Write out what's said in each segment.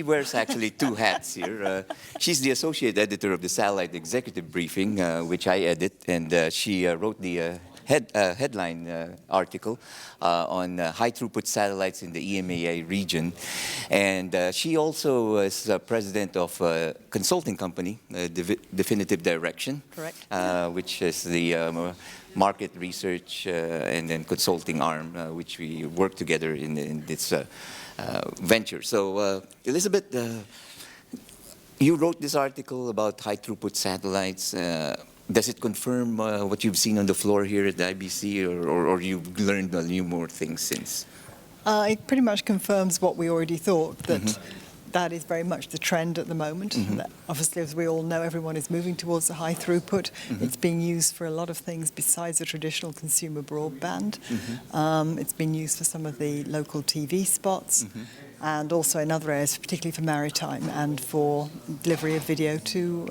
wears actually two hats here. She's the associate editor of the Satellite Executive Briefing, which I edit, and she wrote the headline article on high-throughput satellites in the EMEA region. And she also is president of a consulting company, Definitive Direction. Correct. Which is the market research and then consulting arm, which we work together in this venture. So, Elisabeth, you wrote this article about high-throughput satellites. Does it confirm what you've seen on the floor here at the IBC, or you've learned more things since? It pretty much confirms what we already thought, that that is very much the trend at the moment. That obviously, as we all know, everyone is moving towards the high throughput. It's being used for a lot of things besides the traditional consumer broadband. It's been used for some of the local TV spots, and also in other areas, particularly for maritime and for delivery of video to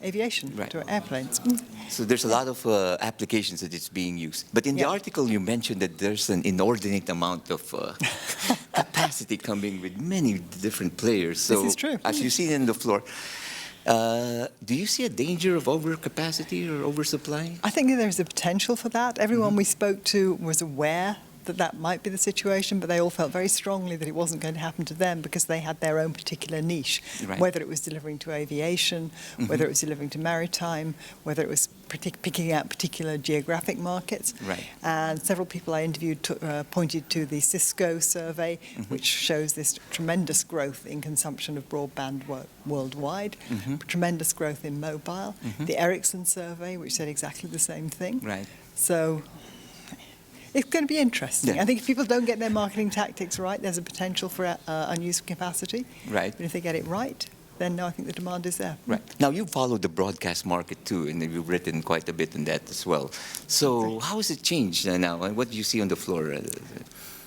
aviation, to airplanes. So there's a lot of applications that it's being used. But in the article, you mentioned that there's an inordinate amount of capacity coming with many different players. So, this is true. As you see in the floor, do you see a danger of overcapacity or oversupply? I think there's a potential for that. Everyone we spoke to was aware that that might be the situation, but they all felt very strongly that it wasn't going to happen to them because they had their own particular niche, whether it was delivering to aviation, whether it was delivering to maritime, whether it was picking out particular geographic markets. And several people I interviewed pointed to the Cisco survey, which shows this tremendous growth in consumption of broadband worldwide, tremendous growth in mobile. The Ericsson survey, which said exactly the same thing. So it's going to be interesting. I think if people don't get their marketing tactics right, there's a potential for unused capacity. But if they get it right, then I think the demand is there. Now, you follow the broadcast market too, and you've written quite a bit on that as well. So how has it changed now, and what do you see on the floor?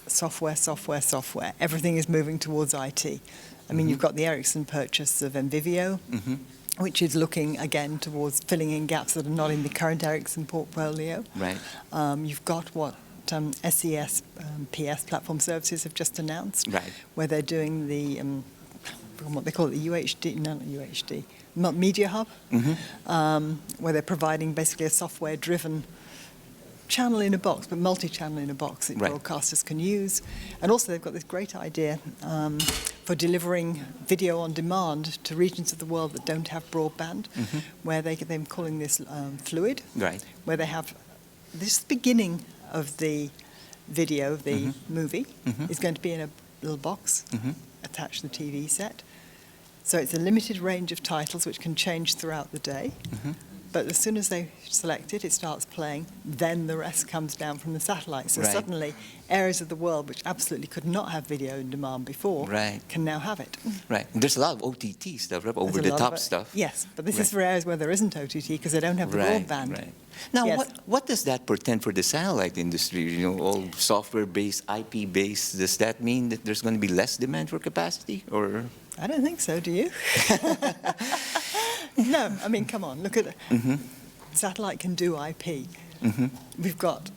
Software, software, software. Everything is moving towards IT. I mean, you've got the Ericsson purchase of Envivio, which is looking again towards filling in gaps that are not in the current Ericsson portfolio. You've got what SES PS Platform Services have just announced, where they're doing the what they call it, the UHD, no, not UHD, Media Hub, where they're providing basically a software-driven channel in a box, but multi-channel in a box that broadcasters can use. And also they've got this great idea for delivering video on demand to regions of the world that don't have broadband, where they're calling this Fluid, where they have this beginning of the video, the movie, is going to be in a little box attached to the TV set. So it's a limited range of titles which can change throughout the day. But as soon as they select it, it starts playing, then the rest comes down from the satellite. So suddenly, areas of the world which absolutely could not have video on demand before can now have it. And there's a lot of OTT stuff, over-the-top stuff. Yes, but this is for areas where there isn't OTT because they don't have the broadband. Now, what does that portend for the satellite industry? You know, all software-based, IP-based. Does that mean that there's going to be less demand for capacity, or? I don't think so. Do you? No, I mean, come on, look at it. Satellite can do IP. We've got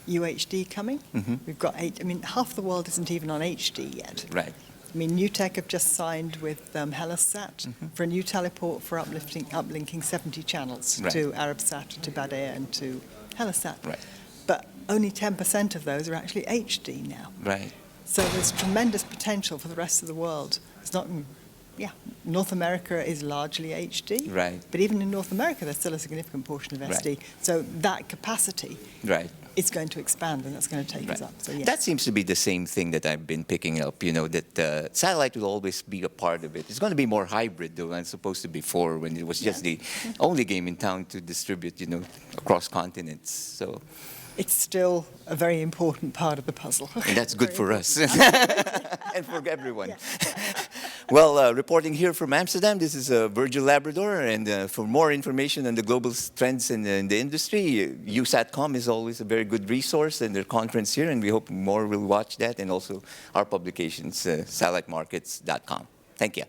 UHD coming. We've got half the world isn't even on HD yet. I mean, Newtech have just signed with Hellasat for a new teleport for uplinking 70 channels to Arabsat, to Badea, and to Hellasat. But only 10% of those are actually HD now. So there's tremendous potential for the rest of the world. It's not. North America is largely HD, but even in North America, there's still a significant portion of SD. So that capacity is going to expand, and that's going to take us up. So that seems to be the same thing that I've been picking up. You know, that satellite will always be a part of it. It's going to be more hybrid, though, than supposed to before, when it was just the only game in town to distribute, you know, across continents. So it's still a very important part of the puzzle. And that's good for us and for everyone. Well, reporting here from Amsterdam, this is Virgil Labrador, and for more information on the global trends in the industry, EUsatcom is always a very good resource, and their conference here, and we hope more will watch that, and also our publications, satellitemarkets.com. Thank you.